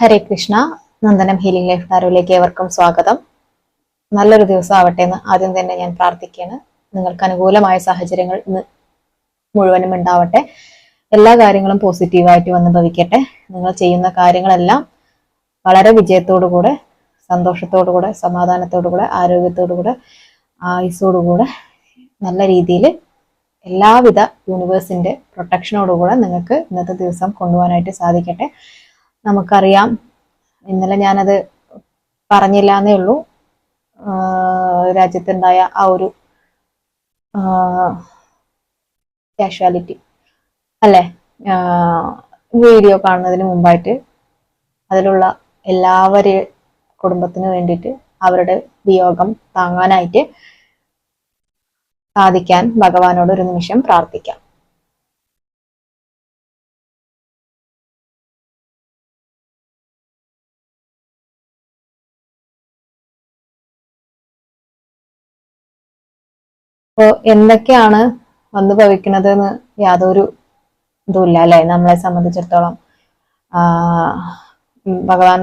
ഹരേ Krishna. Nandanam healing life ടാരോയിലേക്ക് ഏവർക്കും സ്വാഗതം. നല്ലൊരു ദിവസം ആവട്ടെ എന്ന് ആദ്യം തന്നെ ഞാൻ പ്രാർത്ഥിക്കുകയാണ്. നിങ്ങൾക്ക് അനുകൂലമായ സാഹചര്യങ്ങൾ ഇന്ന് മുഴുവനും ഉണ്ടാവട്ടെ. എല്ലാ കാര്യങ്ങളും പോസിറ്റീവായിട്ട് വന്ന് ഭവിക്കട്ടെ. നിങ്ങൾ ചെയ്യുന്ന കാര്യങ്ങളെല്ലാം വളരെ വിജയത്തോടുകൂടെ, സന്തോഷത്തോടുകൂടെ, സമാധാനത്തോടുകൂടെ, ആരോഗ്യത്തോടുകൂടെ, ആയുസ്സോടുകൂടെ നല്ല രീതിയിൽ എല്ലാവിധ യൂണിവേഴ്സിന്റെ പ്രൊട്ടക്ഷനോടുകൂടെ നിങ്ങൾക്ക് ഇന്നത്തെ ദിവസം കൊണ്ടുപോകാനായിട്ട് സാധിക്കട്ടെ. നമുക്കറിയാം, ഇന്നലെ ഞാനത് പറഞ്ഞില്ല എന്നേ ഉള്ളൂ, രാജ്യത്തുണ്ടായ ആ ഒരു കാഷ്വാലിറ്റി അല്ലെ, വീഡിയോ കാണുന്നതിന് മുമ്പായിട്ട് അതിലുള്ള എല്ലാവരെയും കുടുംബത്തിന് വേണ്ടിയിട്ട് അവരുടെ വിയോഗം താങ്ങാനായിട്ട് സാധിക്കാൻ ഭഗവാനോട് ഒരു നിമിഷം പ്രാർത്ഥിക്കാം. അപ്പോ എന്തൊക്കെയാണ് വന്നു ഭവിക്കുന്നത് എന്ന് യാതൊരു ഇതുമില്ല അല്ലെ, നമ്മളെ സംബന്ധിച്ചിടത്തോളം. ഭഗവാൻ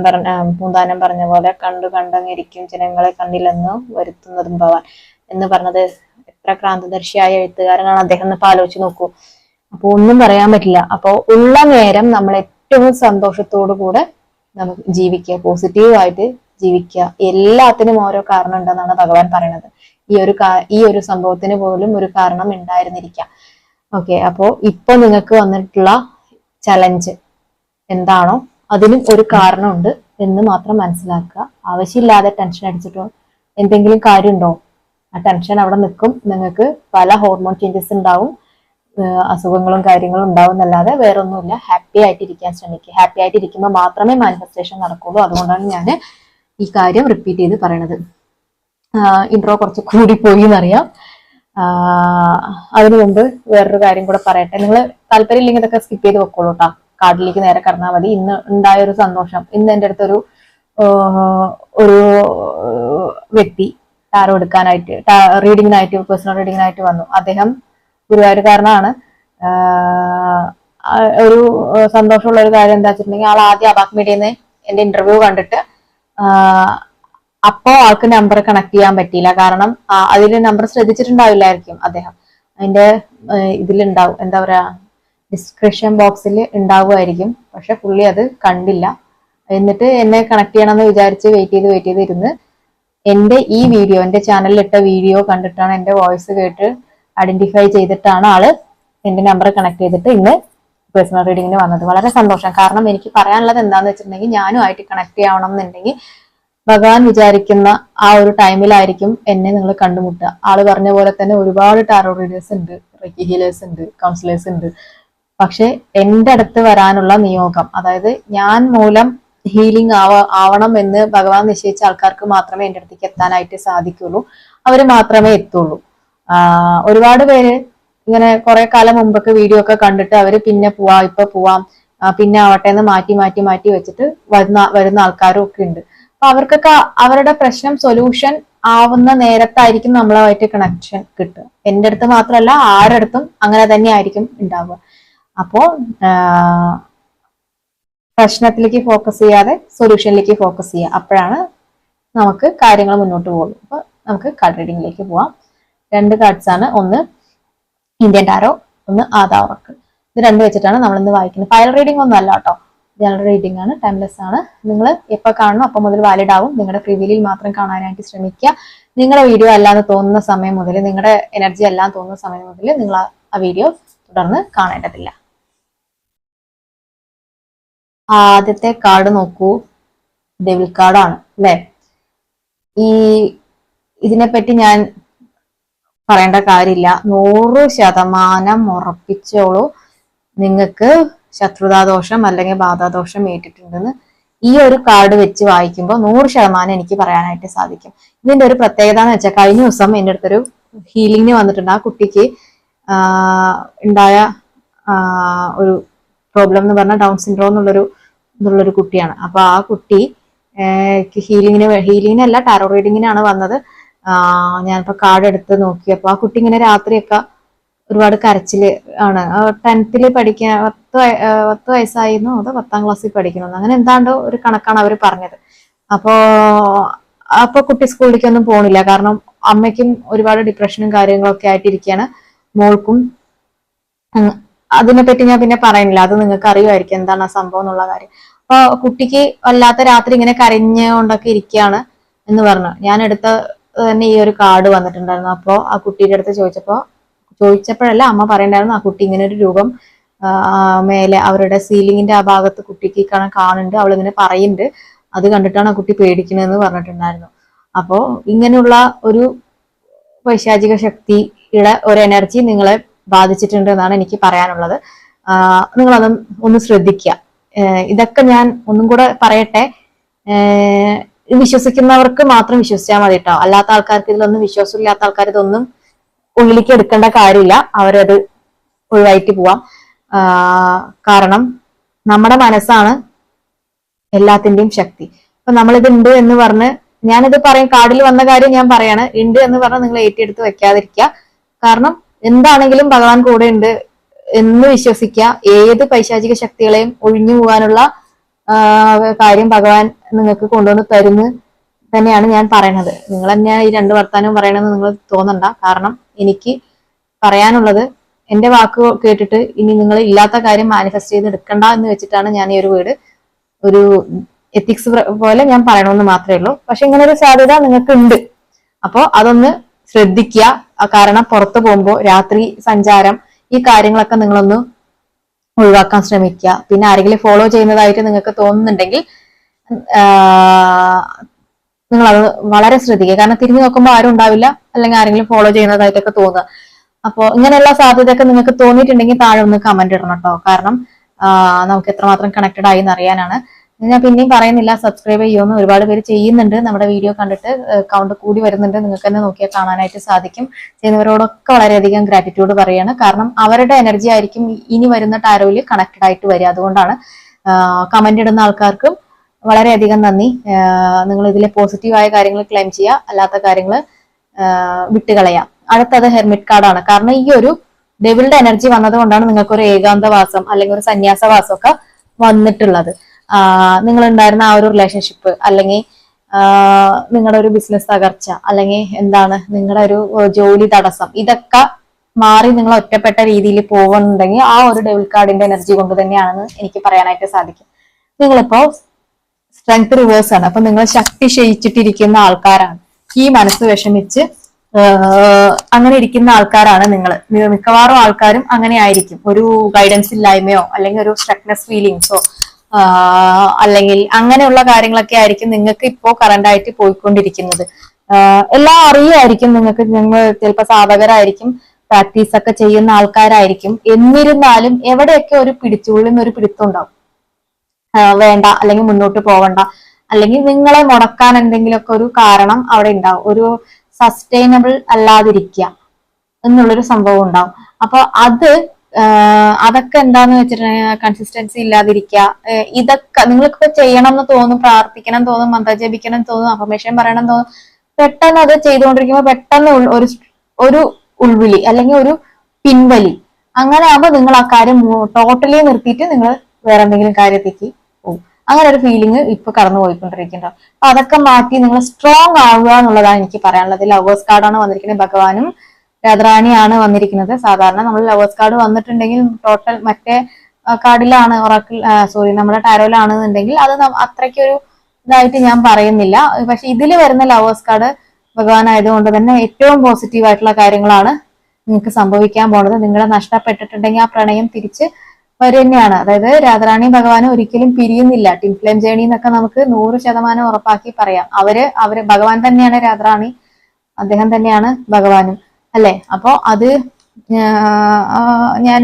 പൂന്താനം പറഞ്ഞ പോലെ കണ്ടു കണ്ടങ്ങിരിക്കും ജനങ്ങളെ കണ്ടില്ലെന്ന് വരുത്തുന്നതും ഭഗവാൻ എന്ന് പറഞ്ഞത് എത്ര ക്രാന്തദർശിയായ എഴുത്തുകാരനാണ് അദ്ദേഹം എന്ന് ആലോചിച്ച് നോക്കൂ. അപ്പൊ ഒന്നും പറയാൻ പറ്റില്ല. അപ്പൊ ഉള്ള നേരം നമ്മൾ ഏറ്റവും സന്തോഷത്തോടു കൂടെ നമുക്ക് ജീവിക്കുക, പോസിറ്റീവായിട്ട് ജീവിക്കുക. എല്ലാത്തിനും ഓരോ കാരണം ഉണ്ടെന്നാണ് ഭഗവാൻ പറയുന്നത്. ഈ ഒരു സംഭവത്തിന് പോലും ഒരു കാരണം ഉണ്ടായിരുന്നിരിക്കാം. ഓക്കെ, അപ്പോ ഇപ്പൊ നിങ്ങൾക്ക് വന്നിട്ടുള്ള ചലഞ്ച് എന്താണോ അതിനും ഒരു കാരണമുണ്ട് എന്ന് മാത്രം മനസ്സിലാക്കുക. ആവശ്യമില്ലാതെ ടെൻഷൻ അടിച്ചിട്ടോ എന്തെങ്കിലും കാര്യമുണ്ടോ? ആ ടെൻഷൻ അവിടെ നിൽക്കും. നിങ്ങൾക്ക് പല ഹോർമോൺ ചേഞ്ചസ് ഉണ്ടാവും, അസുഖങ്ങളും കാര്യങ്ങളും ഉണ്ടാവും എന്നല്ലാതെ വേറൊന്നുമില്ല. ഹാപ്പി ആയിട്ടിരിക്കാൻ ശ്രമിക്കുക. ഹാപ്പി ആയിട്ടിരിക്കുമ്പോൾ മാത്രമേ മാനിഫെസ്റ്റേഷൻ നടക്കുള്ളൂ. അതുകൊണ്ടാണ് ഞാൻ ഈ കാര്യം റിപ്പീറ്റ് ചെയ്ത് പറയണത്. ഇൻട്രോ കുറച്ച് കൂടിപ്പോയി എന്നറിയാം. അതിനു മുമ്പ് വേറൊരു കാര്യം കൂടെ പറയട്ടെ. നിങ്ങൾ താല്പര്യമില്ലെങ്കിൽ ഇതൊക്കെ സ്കിപ്പ് ചെയ്ത് വെക്കോളൂ കേട്ടോ. കാർഡിലേക്ക് നേരെ കടന്നാൽ മതി. ഇന്ന് ഉണ്ടായ ഒരു സന്തോഷം. ഇന്ന് എൻ്റെ അടുത്തൊരു ഒരു വ്യക്തി ടാരോ എടുക്കാനായിട്ട്, റീഡിങ്ങിനായിട്ട്, പേഴ്സണൽ റീഡിങ്ങിനായിട്ട് വന്നു. അദ്ദേഹം ഗുരുവായൂർക്കാരനാണ്. ഒരു സന്തോഷമുള്ള ഒരു കാര്യം എന്താ വെച്ചിട്ടുണ്ടെങ്കിൽ, ആൾ ആദ്യം അബാക് മീഡിയന്ന് എന്റെ ഇന്റർവ്യൂ കണ്ടിട്ട് അപ്പോ ആൾക്ക് നമ്പർ കണക്ട് ചെയ്യാൻ പറ്റിയില്ല. കാരണം അതിൽ നമ്പർ ശ്രദ്ധിച്ചിട്ടുണ്ടാവില്ലായിരിക്കും അദ്ദേഹം. അതിന്റെ ഇതിലുണ്ടാവും, എന്താ പറയാ, ഡിസ്ക്രിപ്ഷൻ ബോക്സിൽ ഉണ്ടാവുമായിരിക്കും. പക്ഷെ പുള്ളി അത് കണ്ടില്ല. എന്നിട്ട് എന്നെ കണക്ട് ചെയ്യണമെന്ന് വിചാരിച്ച് വെയിറ്റ് ചെയ്ത് ഇരുന്ന് എന്റെ ഈ വീഡിയോ, എന്റെ ചാനലിൽ ഇട്ട വീഡിയോ കണ്ടിട്ടാണ്, എന്റെ വോയിസ് കേട്ട് ഐഡന്റിഫൈ ചെയ്തിട്ടാണ് ആള് എന്റെ നമ്പർ കണക്ട് ചെയ്തിട്ട് ഇന്ന് പേഴ്സണൽ റീഡിങ്ങിന് വന്നത്. വളരെ സന്തോഷം. കാരണം എനിക്ക് പറയാനുള്ളത് എന്താന്ന് വെച്ചിട്ടുണ്ടെങ്കിൽ, ഞാനുമായിട്ട് കണക്ട് ചെയ്യണം എന്നുണ്ടെങ്കിൽ ഭഗവാൻ വിചാരിക്കുന്ന ആ ഒരു ടൈമിലായിരിക്കും എന്നെ നിങ്ങൾ കണ്ടുമുട്ടുക. ആള് പറഞ്ഞ പോലെ തന്നെ ഒരുപാട് ടാരോ റീഡേഴ്സ് ഉണ്ട്, റെക്കി ഹീലേഴ്സ് ഉണ്ട്, കൗൺസിലേഴ്സ് ഉണ്ട്. പക്ഷെ എന്റെ അടുത്ത് വരാനുള്ള നിയോഗം, അതായത് ഞാൻ മൂലം ഹീലിംഗ് ആവണം എന്ന് ഭഗവാൻ നിശ്ചയിച്ച ആൾക്കാർക്ക് മാത്രമേ എന്റെ അടുത്തേക്ക് എത്താനായിട്ട് സാധിക്കുള്ളൂ. അവര് മാത്രമേ എത്തുള്ളൂ. ഒരുപാട് പേര് ഇങ്ങനെ കുറെ കാലം മുമ്പൊക്കെ വീഡിയോ ഒക്കെ കണ്ടിട്ട് അവര് പിന്നെ ഇപ്പൊ പോവാം, പിന്നെ ആവട്ടെ എന്ന് മാറ്റി വെച്ചിട്ട് വരുന്ന ആൾക്കാരും ഒക്കെ ഉണ്ട്. അപ്പൊ അവർക്കൊക്കെ അവരുടെ പ്രശ്നം സൊല്യൂഷൻ ആവുന്ന നേരത്തായിരിക്കും നമ്മളായിട്ട് കണക്ഷൻ കിട്ടുക. എന്റെ അടുത്ത് മാത്രമല്ല, ആരുടെ അടുത്തും അങ്ങനെ തന്നെ ആയിരിക്കും ഉണ്ടാവുക. അപ്പോ പ്രശ്നത്തിലേക്ക് ഫോക്കസ് ചെയ്യാതെ സൊല്യൂഷനിലേക്ക് ഫോക്കസ് ചെയ്യുക. അപ്പോഴാണ് നമുക്ക് കാര്യങ്ങൾ മുന്നോട്ട് പോകുള്ളൂ. അപ്പൊ നമുക്ക് കാർഡ് റീഡിങ്ങിലേക്ക് പോവാം. 2 കാർഡ്സ് ആണ്. ഒന്ന് ഇന്ത്യൻ ടാരോ, ഒന്ന് ആദാ ഒറക്കിൾ. ഇത് 2 വെച്ചിട്ടാണ് നമ്മൾ ഇന്ന് വായിക്കുന്നത്. ഫയൽ റീഡിംഗ് ഒന്നും അല്ല കേട്ടോ, ജനറൽ റീഡിംഗ് ആണ്. ടൈംലെസ് ആണ്. നിങ്ങൾ എപ്പോ കാണണം അപ്പൊ മുതൽ വാലിഡ് ആവും. നിങ്ങളുടെ ഫ്രീ വില്ലിൽ മാത്രം കാണാനായിട്ട് ശ്രമിക്കുക. നിങ്ങളുടെ വീഡിയോ അല്ലാന്ന് തോന്നുന്ന സമയം മുതൽ, നിങ്ങളുടെ എനർജി എല്ലാം തോന്നുന്ന സമയം മുതൽ നിങ്ങൾ ആ വീഡിയോ തുടർന്ന് കാണേണ്ടതില്ല. ആദ്യത്തെ കാർഡ് നോക്കൂ, ഡെവിൽ കാർഡാണ് അല്ലെ. ഇതിനെപ്പറ്റി ഞാൻ പറയേണ്ട കാര്യമില്ല. 100% ഉറപ്പിച്ചോളൂ, നിങ്ങൾക്ക് ശത്രുതാദോഷം അല്ലെങ്കിൽ ബാധാദോഷം ഏറ്റിട്ടുണ്ടെന്ന് ഈ ഒരു കാർഡ് വെച്ച് വായിക്കുമ്പോൾ 100% എനിക്ക് പറയാനായിട്ട് സാധിക്കും. ഇതിന്റെ ഒരു പ്രത്യേകത എന്ന് വെച്ചാൽ, കഴിഞ്ഞ ദിവസം എൻ്റെ അടുത്തൊരു ഹീലിംഗിന് വന്നിട്ടുണ്ട്. ആ കുട്ടിക്ക് ഉണ്ടായ ഒരു പ്രോബ്ലം എന്ന് പറഞ്ഞാൽ ഡൗൺ സിൻഡ്രോം എന്നുള്ളൊരു കുട്ടിയാണ്. അപ്പൊ ആ കുട്ടി ഹീലിങ്ങിനല്ല, ടാരോ റീഡിങ്ങിനാണ് വന്നത്. ഞാനിപ്പോ കാർഡ് എടുത്ത് നോക്കിയപ്പോ ആ കുട്ടി ഇങ്ങനെ രാത്രിയൊക്കെ ഒരുപാട് കരച്ചില് ആണ്. 10th പഠിക്കാൻ 10 വയസ്സായിരുന്നു, അതോ 10ാം ക്ലാസ്സിൽ പഠിക്കണമെന്ന്, അങ്ങനെ എന്താണ്ടോ ഒരു കണക്കാണ് അവർ പറഞ്ഞത്. അപ്പോ അപ്പൊ കുട്ടി സ്കൂളിലേക്കൊന്നും പോണില്ല. കാരണം അമ്മയ്ക്കും ഒരുപാട് ഡിപ്രഷനും കാര്യങ്ങളൊക്കെ ആയിട്ടിരിക്കുകയാണ്. മോൾക്കും അതിനെപ്പറ്റി ഞാൻ പിന്നെ പറയുന്നില്ല, അത് നിങ്ങൾക്ക് അറിയുമായിരിക്കും എന്താണ് ആ സംഭവം എന്നുള്ള കാര്യം. അപ്പൊ കുട്ടിക്ക് വല്ലാത്ത രാത്രി ഇങ്ങനെ കരഞ്ഞുകൊണ്ടൊക്കെ ഇരിക്കുകയാണ് എന്ന് പറഞ്ഞു. ഞാൻ എടുത്ത തന്നെ ഈ ഒരു കാർഡ് വന്നിട്ടുണ്ടായിരുന്നു. അപ്പോ ആ കുട്ടിയുടെ അടുത്ത് ചോദിച്ചപ്പോഴല്ല അമ്മ പറയണ്ടായിരുന്നു, ആ കുട്ടി ഇങ്ങനെ ഒരു രൂപം മേലെ അവരുടെ സീലിംഗിന്റെ ആ ഭാഗത്ത് കുട്ടിക്ക് കാണുന്നുണ്ട്, അവളിങ്ങനെ പറയുന്നുണ്ട്, അത് കണ്ടിട്ടാണ് ആ കുട്ടി പേടിക്കണെന്ന് പറഞ്ഞിട്ടുണ്ടായിരുന്നു. അപ്പോ ഇങ്ങനെയുള്ള ഒരു പൈശാചിക ശക്തിയുടെ ഒരു എനർജി നിങ്ങളെ ബാധിച്ചിട്ടുണ്ട് എന്നാണ് എനിക്ക് പറയാനുള്ളത്. നിങ്ങളത് ഒന്ന് ശ്രദ്ധിക്കുക. ഇതൊക്കെ ഞാൻ ഒന്നും കൂടെ പറയട്ടെ, വിശ്വസിക്കുന്നവർക്ക് മാത്രം വിശ്വസിച്ചാൽ മതി കേട്ടോ. അല്ലാത്ത ആൾക്കാർക്ക് ഇതിലൊന്നും വിശ്വാസമില്ലാത്ത ആൾക്കാർ ഇതൊന്നും ഉള്ളിലേക്ക് എടുക്കേണ്ട കാര്യമില്ല, അവരത് ഒഴിവായിട്ട് പോവാം. കാരണം നമ്മുടെ മനസ്സാണ് എല്ലാത്തിന്റെയും ശക്തി. അപ്പൊ നമ്മളിത് ഉണ്ട് എന്ന് പറഞ്ഞ്, ഞാനിത് പറയും, കാർഡിൽ വന്ന കാര്യം ഞാൻ പറയാണ്, ഉണ്ട് എന്ന് പറഞ്ഞ് നിങ്ങൾ ഏറ്റെടുത്ത് വെക്കാതിരിക്കുക. കാരണം എന്താണെങ്കിലും ഭഗവാൻ കൂടെ ഉണ്ട് എന്ന് വിശ്വസിക്കുക. ഏത് പൈശാചിക ശക്തികളെയും ഒഴിഞ്ഞു പോകാനുള്ള കാര്യം ഭഗവാൻ നിങ്ങൾക്ക് കൊണ്ടുവന്ന് തരുന്നു തന്നെയാണ് ഞാൻ പറയണത്. നിങ്ങൾ തന്നെയാണ് ഈ 2 വർത്താനവും പറയണമെന്ന് നിങ്ങൾ തോന്നണ്ട. കാരണം എനിക്ക് പറയാനുള്ളത്, എന്റെ വാക്ക് കേട്ടിട്ട് ഇനി നിങ്ങൾ ഇല്ലാത്ത കാര്യം മാനിഫെസ്റ്റ് ചെയ്ത് എടുക്കണ്ട എന്ന് വെച്ചിട്ടാണ് ഞാൻ ഈ ഒരു വീട് ഒരു എത്തിക്സ് പോലെ ഞാൻ പറയണമെന്ന് മാത്രമേ ഉള്ളൂ. പക്ഷെ ഇങ്ങനെ ഒരു സാധ്യത നിങ്ങൾക്ക് ഉണ്ട്. അപ്പോ അതൊന്ന് ശ്രദ്ധിക്കുക. കാരണം പുറത്തു പോകുമ്പോൾ രാത്രി സഞ്ചാരം, ഈ കാര്യങ്ങളൊക്കെ നിങ്ങളൊന്ന് ഒഴിവാക്കാൻ ശ്രമിക്കുക. പിന്നെ ആരെങ്കിലും ഫോളോ ചെയ്യുന്നതായിട്ട് നിങ്ങൾക്ക് തോന്നുന്നുണ്ടെങ്കിൽ നിങ്ങൾ അത് വളരെ ശ്രദ്ധിക്കുക. കാരണം തിരിഞ്ഞു നോക്കുമ്പോൾ ആരും ഉണ്ടാവില്ല, അല്ലെങ്കിൽ ആരെങ്കിലും ഫോളോ ചെയ്യുന്നതായിട്ടൊക്കെ തോന്നുക. അപ്പോൾ ഇങ്ങനെയുള്ള സാധ്യതയൊക്കെ നിങ്ങൾക്ക് തോന്നിയിട്ടുണ്ടെങ്കിൽ താഴെ ഒന്ന് കമന്റ് ഇടണം കേട്ടോ. കാരണം നമുക്ക് എത്രമാത്രം കണക്റ്റഡ് ആയി എന്ന് അറിയാനാണ്. ഞാൻ പിന്നെയും പറയുന്നില്ല, സബ്സ്ക്രൈബ് ചെയ്യുമെന്ന് ഒരുപാട് പേര് ചെയ്യുന്നുണ്ട്. നമ്മുടെ വീഡിയോ കണ്ടിട്ട് കൗണ്ട് കൂടി വരുന്നുണ്ട്, നിങ്ങൾക്ക് തന്നെ നോക്കിയാൽ കാണാനായിട്ട് സാധിക്കും. ചെയ്യുന്നവരോടൊക്കെ വളരെയധികം ഗ്രാറ്റിറ്റ്യൂഡ് പറയാണ്. കാരണം അവരുടെ എനർജി ആയിരിക്കും ഇനി വരുന്ന ടാരോയിൽ കണക്റ്റഡ് ആയിട്ട് വരിക. അതുകൊണ്ടാണ് കമന്റ് ഇടുന്ന ആൾക്കാർക്കും വളരെയധികം നന്ദി. നിങ്ങൾ ഇതിലെ പോസിറ്റീവായ കാര്യങ്ങൾ ക്ലെയിം ചെയ്യുക, അല്ലാത്ത കാര്യങ്ങൾ വിട്ടുകളയാം. അടുത്തത് ഹെർമിറ്റ് കാർഡാണ്. കാരണം ഈ ഒരു ഡെവിളുടെ എനർജി വന്നത് കൊണ്ടാണ് നിങ്ങൾക്ക് ഒരു ഏകാന്തവാസം അല്ലെങ്കിൽ ഒരു സന്യാസവാസം ഒക്കെ വന്നിട്ടുള്ളത്. നിങ്ങൾ ഉണ്ടായിരുന്ന ആ ഒരു റിലേഷൻഷിപ്പ്, അല്ലെങ്കിൽ നിങ്ങളുടെ ഒരു ബിസിനസ് തകർച്ച, അല്ലെങ്കിൽ എന്താണ് നിങ്ങളുടെ ഒരു ജോലി തടസ്സം, ഇതൊക്കെ മാറി നിങ്ങൾ ഒറ്റപ്പെട്ട രീതിയിൽ പോകുന്നുണ്ടെങ്കിൽ ആ ഒരു ഡെവിൾ കാർഡിന്റെ എനർജി കൊണ്ട് തന്നെയാണെന്ന് എനിക്ക് പറയാനായിട്ട് സാധിക്കും. നിങ്ങളിപ്പോ സ്ട്രെങ്ത് റിവേഴ്സ് ആണ്. അപ്പൊ നിങ്ങൾ ശക്തി ക്ഷയിച്ചിട്ടിരിക്കുന്ന ആൾക്കാരാണ്. ഈ മനസ്സ് വിഷമിച്ച് അങ്ങനെ ഇരിക്കുന്ന ആൾക്കാരാണ് നിങ്ങൾ. മിക്കവാറും ആൾക്കാരും അങ്ങനെ ആയിരിക്കും. ഒരു ഗൈഡൻസ് ഇല്ലായ്മയോ അല്ലെങ്കിൽ ഒരു സ്ട്രക്നെസ് ഫീലിങ്സോ അല്ലെങ്കിൽ അങ്ങനെയുള്ള കാര്യങ്ങളൊക്കെ ആയിരിക്കും നിങ്ങൾക്ക് ഇപ്പോ കറന്റ് ആയിട്ട് പോയിക്കൊണ്ടിരിക്കുന്നത്. എല്ലാം അറിയായിരിക്കും നിങ്ങൾക്ക്. നിങ്ങൾ ചിലപ്പോൾ സാധകരായിരിക്കും, പ്രാക്ടീസ് ഒക്കെ ചെയ്യുന്ന ആൾക്കാരായിരിക്കും. എന്നിരുന്നാലും എവിടെയൊക്കെ ഒരു പിടിച്ചുള്ളിൽ ഒരു പിടുത്തം ഉണ്ടാവും. വേണ്ട, അല്ലെങ്കിൽ മുന്നോട്ട് പോവണ്ട, അല്ലെങ്കിൽ നിങ്ങളെ മുടക്കാൻ എന്തെങ്കിലുമൊക്കെ ഒരു കാരണം അവിടെ ഉണ്ടാവും. ഒരു സസ്റ്റൈനബിൾ അല്ലാതിരിക്കുക എന്നുള്ളൊരു സംഭവം ഉണ്ടാവും. അപ്പൊ അതൊക്കെ എന്താന്ന് വെച്ചിട്ടുണ്ടെങ്കിൽ കൺസിസ്റ്റൻസി ഇല്ലാതിരിക്കുക. ഇതൊക്കെ നിങ്ങൾക്ക് ചെയ്യണം എന്ന് തോന്നും, പ്രാർത്ഥിക്കണം തോന്നും, മന്ത്രജപിക്കണം തോന്നും, അഫർമേഷൻ പറയണം തോന്നും. പെട്ടെന്ന് അത് ചെയ്തുകൊണ്ടിരിക്കുമ്പോൾ പെട്ടെന്ന് ഒരു ഉൾവിളി അല്ലെങ്കിൽ ഒരു പിൻവലി, അങ്ങനെ ആകുമ്പോൾ നിങ്ങൾ ആ കാര്യം ടോട്ടലി നിർത്തിയിട്ട് നിങ്ങൾ വേറെ എന്തെങ്കിലും കാര്യത്തേക്ക് പോകും. അങ്ങനെ ഒരു ഫീലിംഗ് ഇപ്പൊ കടന്നു പോയിക്കൊണ്ടിരിക്കുന്നുണ്ടാവും. അപ്പൊ അതൊക്കെ മാറ്റി നിങ്ങൾ സ്ട്രോങ് ആവുക എന്നുള്ളതാണ് എനിക്ക് പറയാനുള്ളത്. ലവേഴ്സ് കാർഡാണ് വന്നിരിക്കുന്നത്, ഭഗവാനും രാധാറാണിയാണ് വന്നിരിക്കുന്നത്. സാധാരണ നമ്മൾ ലവേഴ്സ് കാർഡ് വന്നിട്ടുണ്ടെങ്കിൽ ടോട്ടൽ മറ്റേ കാർഡിലാണ് ഒറാക്കിൾ നമ്മുടെ ടാരോയിലാണെന്നുണ്ടെങ്കിൽ അത് അത്രയ്ക്കൊരു ഇതായിട്ട് ഞാൻ പറയുന്നില്ല. പക്ഷെ ഇതിൽ വരുന്ന ലവേഴ്സ് കാർഡ് ഭഗവാൻ ആയതുകൊണ്ട് തന്നെ ഏറ്റവും പോസിറ്റീവ് ആയിട്ടുള്ള കാര്യങ്ങളാണ് നിങ്ങൾക്ക് സംഭവിക്കാൻ പോണത്. നിങ്ങളെ നഷ്ടപ്പെട്ടിട്ടുണ്ടെങ്കിൽ ആ പ്രണയം തിരിച്ച് തന്നെയാണ്. അതായത് രാധാറാണി ഭഗവാനും ഒരിക്കലും പിരിയുന്നില്ല. ടിൻ ഫ്ലെയിം ജേണി എന്നൊക്കെ നമുക്ക് 100% ഉറപ്പാക്കി പറയാം. അവര് ഭഗവാൻ തന്നെയാണ് രാധാറാണി, അദ്ദേഹം തന്നെയാണ് ഭഗവാനും, അല്ലെ? അപ്പോ അത് ഞാൻ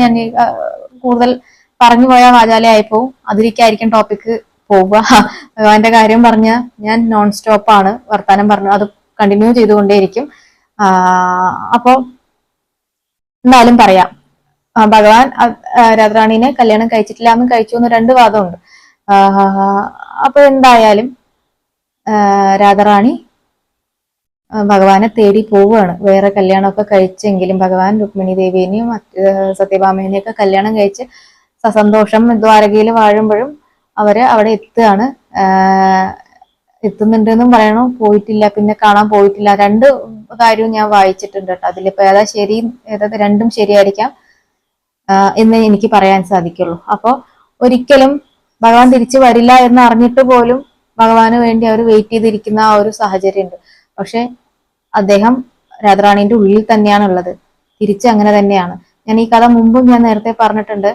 കൂടുതൽ പറഞ്ഞു പോയാൽ വാചാലയായിപ്പോ അതിലേക്കായിരിക്കും ടോപ്പിക്ക് പോവുക. ഭഗവാന്റെ കാര്യം പറഞ്ഞ ഞാൻ നോൺ സ്റ്റോപ്പ് ആണ് വർത്താനം പറഞ്ഞു, അത് കണ്ടിന്യൂ ചെയ്തുകൊണ്ടേയിരിക്കും. അപ്പോ എന്നാലും പറയാം, ഭഗവാൻ രാധാറാണീനെ കല്യാണം കഴിച്ചിട്ടില്ല എന്ന് കഴിച്ചു എന്ന് 2 വാദമുണ്ട്. അപ്പൊ എന്തായാലും രാധാറാണി ഭഗവാനെ തേടി പോവുകയാണ്. വേറെ കല്യാണമൊക്കെ കഴിച്ചെങ്കിലും ഭഗവാൻ രുക്മിണി ദേവിനെയും സത്യഭാമേനെയൊക്കെ കല്യാണം കഴിച്ച് സസന്തോഷം ദ്വാരകയിൽ വാഴുമ്പോഴും അവര് അവിടെ എത്തുകയാണ്. എത്തുന്നുണ്ടെന്നും പറയണോ, പോയിട്ടില്ല, പിന്നെ കാണാൻ പോയിട്ടില്ല. രണ്ട് കാര്യവും ഞാൻ വായിച്ചിട്ടുണ്ട് കേട്ടോ. അതിലിപ്പോ ഏതാ ശരി, ഏതാ രണ്ടും ശരിയായിരിക്കാം എന്ന് എനിക്ക് പറയാൻ സാധിക്കുള്ളൂ. അപ്പോ ഒരിക്കലും ഭഗവാൻ തിരിച്ചു വരില്ല എന്ന് അറിഞ്ഞിട്ട് പോലും ഭഗവാന് വേണ്ടി അവർ വെയിറ്റ് ചെയ്തിരിക്കുന്ന ആ ഒരു സാഹചര്യം ഉണ്ട്. പക്ഷെ അദ്ദേഹം രാധാറാണീന്റെ ഉള്ളിൽ തന്നെയാണ് ഉള്ളത്. തിരിച്ചങ്ങനെ തന്നെയാണ്. ഞാൻ ഈ കഥ മുമ്പും ഞാൻ നേരത്തെ പറഞ്ഞിട്ടുണ്ട്.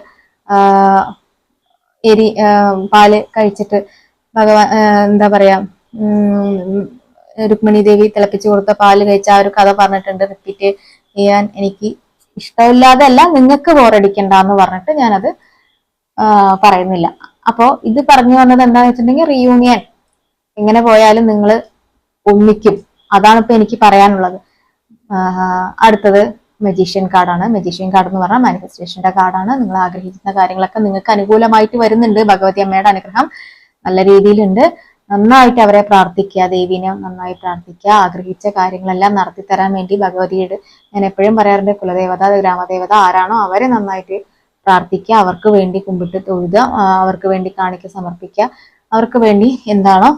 പാല് കഴിച്ചിട്ട് ഭഗവാൻ എന്താ പറയാ, രുക്മിണി ദേവി തിളപ്പിച്ചു കൊടുത്ത പാല് കഴിച്ച ആ ഒരു കഥ പറഞ്ഞിട്ടുണ്ട്. റിപ്പീറ്റ് ചെയ്യാൻ എനിക്ക് ഇഷ്ടമില്ലാതെ അല്ല, നിങ്ങൾക്ക് ബോറടിക്കണ്ട എന്ന് പറഞ്ഞിട്ട് ഞാനത് പറയുന്നില്ല. അപ്പോ ഇത് പറഞ്ഞു വന്നത് എന്താന്ന് വെച്ചിട്ടുണ്ടെങ്കിൽ, റീയൂണിയൻ എങ്ങനെ പോയാലും നിങ്ങൾ ഒന്നിക്കും. അതാണ് ഇപ്പൊ എനിക്ക് പറയാനുള്ളത്. അടുത്തത് മജീഷ്യൻ കാർഡാണ്. മജീഷ്യൻ കാർഡ് എന്ന് പറഞ്ഞാൽ മാനിഫെസ്റ്റേഷന്റെ കാർഡാണ്. നിങ്ങൾ ആഗ്രഹിക്കുന്ന കാര്യങ്ങളൊക്കെ നിങ്ങൾക്ക് അനുകൂലമായിട്ട് വരുന്നുണ്ട്. ഭഗവതി അമ്മയുടെ അനുഗ്രഹം നല്ല രീതിയിലുണ്ട്. നന്നായിട്ട് അവരെ പ്രാർത്ഥിക്കുക, ദേവീനെ നന്നായി പ്രാർത്ഥിക്കുക. ആഗ്രഹിച്ച കാര്യങ്ങളെല്ലാം നടത്തി തരാൻ വേണ്ടി ഭഗവതിയുടെ, ഞാൻ എപ്പോഴും പറയാറുണ്ട്, കുലദേവത ഗ്രാമദേവത ആരാണോ അവരെ നന്നായിട്ട് പ്രാർത്ഥിക്കുക. അവർക്ക് വേണ്ടി കുമ്പിട്ട് തൊഴുക, അവർക്ക് വേണ്ടി കാണിക്ക സമർപ്പിക്കുക. അവർക്ക് വേണ്ടി എന്താണോ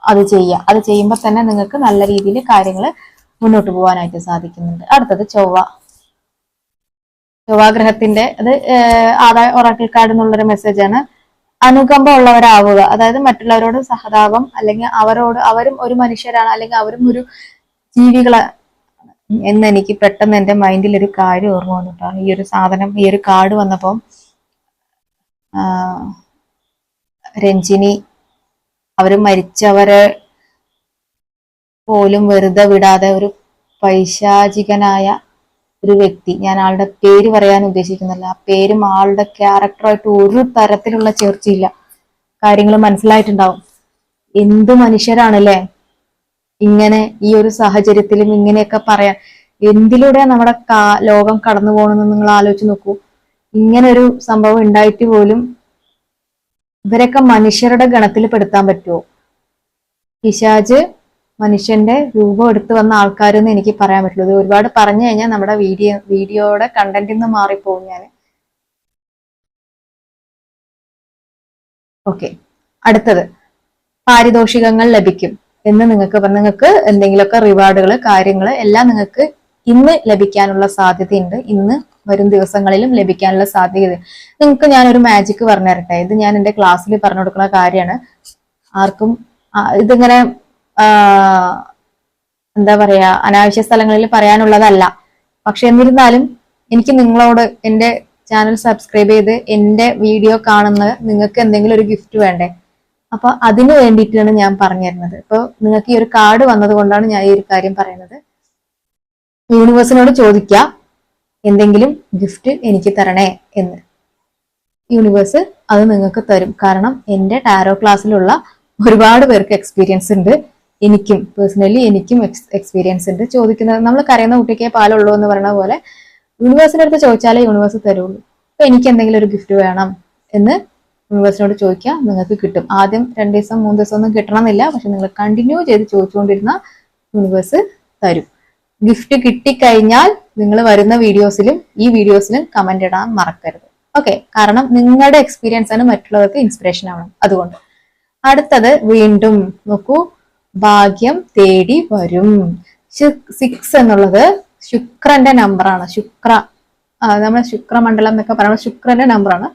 അത് ചെയ്യുക. അത് ചെയ്യുമ്പോൾ തന്നെ നിങ്ങൾക്ക് നല്ല രീതിയിൽ കാര്യങ്ങൾ മുന്നോട്ട് പോകാനായിട്ട് സാധിക്കുന്നുണ്ട്. അടുത്തത് ചൊവ്വാഗ്രഹത്തിന്റെ അത് ആദായ ഒറാക്കിൾ കാർഡ് എന്നുള്ളൊരു മെസ്സേജാണ്. അനുകമ്പ ഉള്ളവരാവുക, അതായത് മറ്റുള്ളവരോട് സഹതാപം, അല്ലെങ്കിൽ അവരും ഒരു മനുഷ്യരാണ്, അല്ലെങ്കിൽ അവരും ഒരു ജീവികളെ എന്ന് എനിക്ക് പെട്ടെന്ന് എന്റെ മൈൻഡിൽ ഒരു കാര്യം ഓർമ്മ വന്നിട്ടോ. ഈ ഒരു സാധനം, ഈ ഒരു കാർഡ് വന്നപ്പോ രഞ്ജിനി, അവര് മരിച്ചവരെ പോലും വെറുതെ വിടാതെ ഒരു പൈശാചികനായ ഒരു വ്യക്തി, ഞാൻ ആളുടെ പേര് പറയാൻ ഉദ്ദേശിക്കുന്നില്ല, ആ പേരും ആളുടെ ക്യാരക്ടറായിട്ട് ഒരു തരത്തിലുള്ള ചേർച്ചയില്ല. കാര്യങ്ങൾ മനസ്സിലായിട്ടുണ്ടാവും. എന്ത് മനുഷ്യരാണല്ലേ ഇങ്ങനെ ഈ ഒരു സാഹചര്യത്തിലും ഇങ്ങനെയൊക്കെ പറയാൻ. എന്തിലൂടെ നമ്മുടെ ലോകം കടന്നു പോകണമെന്ന് നിങ്ങൾ ആലോചിച്ച് നോക്കൂ. ഇങ്ങനെ ഒരു സംഭവം ഉണ്ടായിട്ട് പോലും ഇവരൊക്കെ മനുഷ്യരുടെ ഗണത്തിൽ പെടുത്താൻ പറ്റുമോ? പിശാച് മനുഷ്യന്റെ രൂപം എടുത്തു വന്ന ആൾക്കാരെന്ന് എനിക്ക് പറയാൻ പറ്റുള്ളൂ. ഇത് ഒരുപാട് പറഞ്ഞു കഴിഞ്ഞാൽ നമ്മുടെ വീഡിയോയുടെ കണ്ടന്റിൽ നിന്ന് മാറിപ്പോകും ഞാൻ. ഓക്കെ, അടുത്തത് പാരിതോഷികങ്ങൾ ലഭിക്കും എന്ന് നിങ്ങൾക്ക് എന്തെങ്കിലുമൊക്കെ റിവാർഡുകൾ, കാര്യങ്ങൾ എല്ലാം നിങ്ങൾക്ക് ഇന്ന് ലഭിക്കാനുള്ള സാധ്യതയുണ്ട്. ഇന്ന് വരും ദിവസങ്ങളിലും ലഭിക്കാനുള്ള സാധ്യത. നിങ്ങൾക്ക് ഞാനൊരു മാജിക് പറഞ്ഞു തരട്ടെ. ഇത് ഞാൻ എന്റെ ക്ലാസ്സിൽ പറഞ്ഞു കൊടുക്കുന്ന കാര്യമാണ്. ആർക്കും ഇതിങ്ങനെ എന്താ പറയാ, അനാവശ്യ സ്ഥലങ്ങളിൽ പറയാനുള്ളതല്ല. പക്ഷെ എന്നിരുന്നാലും എനിക്ക് നിങ്ങളോട്, എന്റെ ചാനൽ സബ്സ്ക്രൈബ് ചെയ്ത് എന്റെ വീഡിയോ കാണുന്ന നിങ്ങൾക്ക് എന്തെങ്കിലും ഒരു ഗിഫ്റ്റ് വേണ്ടേ? അപ്പൊ അതിന് വേണ്ടിയിട്ടാണ് ഞാൻ പറഞ്ഞു തരുന്നത്. ഇപ്പൊ നിങ്ങൾക്ക് ഈ ഒരു കാർഡ് വന്നത് കൊണ്ടാണ് ഞാൻ ഈ ഒരു കാര്യം പറയുന്നത്. യൂണിവേഴ്സിനോട് ചോദിക്കുക, എന്തെങ്കിലും ഗിഫ്റ്റ് എനിക്ക് തരണേ എന്ന്. യൂണിവേഴ്സ് അത് നിങ്ങൾക്ക് തരും. കാരണം എന്റെ ടാരോ ക്ലാസ്സിലുള്ള ഒരുപാട് പേർക്ക് എക്സ്പീരിയൻസ് ഉണ്ട്. എനിക്കും പേഴ്സണലി എക്സ്പീരിയൻസ് ഉണ്ട്. ചോദിക്കുന്നത്, നമ്മൾ കരയുന്ന കുട്ടിക്കേ പാലുള്ളൂ എന്ന് പറയുന്ന പോലെ യൂണിവേഴ്സിന്റെ അടുത്ത് ചോദിച്ചാലേ യൂണിവേഴ്സ് തരുള്ളൂ. അപ്പൊ എനിക്ക് എന്തെങ്കിലും ഒരു ഗിഫ്റ്റ് വേണം എന്ന് യൂണിവേഴ്സിനോട് ചോദിക്കുക, നിങ്ങൾക്ക് കിട്ടും. ആദ്യം 2 ദിവസം 3 ദിവസം ഒന്നും കിട്ടണമെന്നില്ല. പക്ഷെ നിങ്ങൾ കണ്ടിന്യൂ ചെയ്ത് ചോദിച്ചുകൊണ്ടിരുന്ന യൂണിവേഴ്സ് തരും. ഗിഫ്റ്റ് കിട്ടിക്കഴിഞ്ഞാൽ നിങ്ങൾ വരുന്ന വീഡിയോസിലും ഈ വീഡിയോസിലും കമന്റ് ഇടാൻ മറക്കരുത്. ഓക്കെ, കാരണം നിങ്ങളുടെ എക്സ്പീരിയൻസ് ആണ് മറ്റുള്ളവർക്ക് ഇൻസ്പിറേഷൻ ആവണം. അതുകൊണ്ട് അടുത്തത് വീണ്ടും നോക്കൂ, ഭാഗ്യം തേടി വരും. 6 എന്നുള്ളത് ശുക്രന്റെ നമ്പറാണ്. നമ്മുടെ ശുക്രമണ്ഡലം എന്നൊക്കെ പറയുന്നത് ശുക്രന്റെ നമ്പറാണ്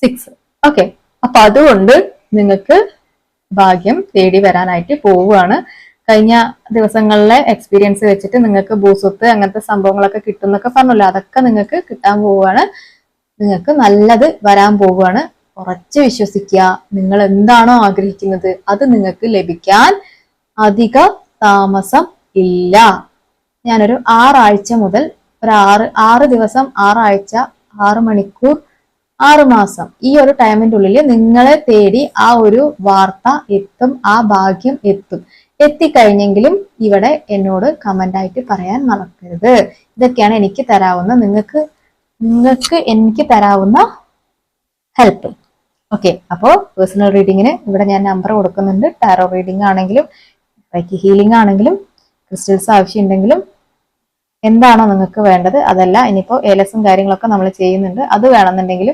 6. ഓക്കെ, അപ്പൊ അതുകൊണ്ട് നിങ്ങൾക്ക് ഭാഗ്യം തേടി വരാനായിട്ട് പോവുകയാണ്. കഴിഞ്ഞ ദിവസങ്ങളിലെ എക്സ്പീരിയൻസ് വെച്ചിട്ട് നിങ്ങൾക്ക് ഭൂസ്വത്ത് അങ്ങനത്തെ സംഭവങ്ങളൊക്കെ കിട്ടും എന്നൊക്കെ പറഞ്ഞല്ലോ, അതൊക്കെ നിങ്ങൾക്ക് കിട്ടാൻ പോവുകയാണ്. നിങ്ങൾക്ക് നല്ലത് വരാൻ പോവുകയാണ്. ഉറച്ചു വിശ്വസിക്കുക. നിങ്ങൾ എന്താണോ ആഗ്രഹിക്കുന്നത് അത് നിങ്ങൾക്ക് ലഭിക്കാൻ അധിക താമസം ഇല്ല. ഞാനൊരു 6 ആഴ്ച മുതൽ ഒരു 6 ദിവസം, 6 ആഴ്ച, 6 മണിക്കൂർ, 6 മാസം, ഈ ഒരു ടൈമിന്റെ ഉള്ളിൽ നിങ്ങളെ തേടി ആ ഒരു വാർത്ത എത്തും, ആ ഭാഗ്യം എത്തും. എത്തിക്കഴിഞ്ഞെങ്കിലും ഇവിടെ എന്നോട് കമന്റ് ആയിട്ട് പറയാൻ മറക്കരുത്. ഇതൊക്കെയാണ് എനിക്ക് തരാവുന്ന, നിങ്ങൾക്ക് എനിക്ക് തരാവുന്ന ഹെൽപ്പ്. ഓക്കെ, അപ്പോ പേഴ്സണൽ റീഡിങ്ങിന് ഇവിടെ ഞാൻ നമ്പർ കൊടുക്കുന്നുണ്ട്. ടാരോ റീഡിംഗ് ആണെങ്കിലും റൈക്കി ഹീലിംഗ് ആണെങ്കിലും ക്രിസ്റ്റൽസ് ആവശ്യമുണ്ടെങ്കിലും എന്താണോ നിങ്ങൾക്ക് വേണ്ടത് അതല്ല, ഇനിയിപ്പോൾ ഏലസും കാര്യങ്ങളൊക്കെ നമ്മൾ ചെയ്യുന്നുണ്ട്, അത് വേണമെന്നുണ്ടെങ്കിൽ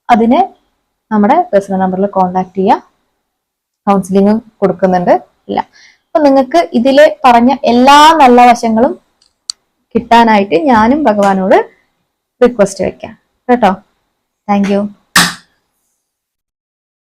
അതിന് നമ്മുടെ പേഴ്സണൽ നമ്പറിൽ കോൺടാക്ട് ചെയ്യുക. കൗൺസിലിംഗും കൊടുക്കുന്നുണ്ട്. ഇല്ല, അപ്പൊ നിങ്ങൾക്ക് ഇതില് പറഞ്ഞ എല്ലാ നല്ല വശങ്ങളും കിട്ടാനായിട്ട് ഞാനും ഭഗവാനോട് റിക്വസ്റ്റ് വെക്കാം കേട്ടോ. Thank you.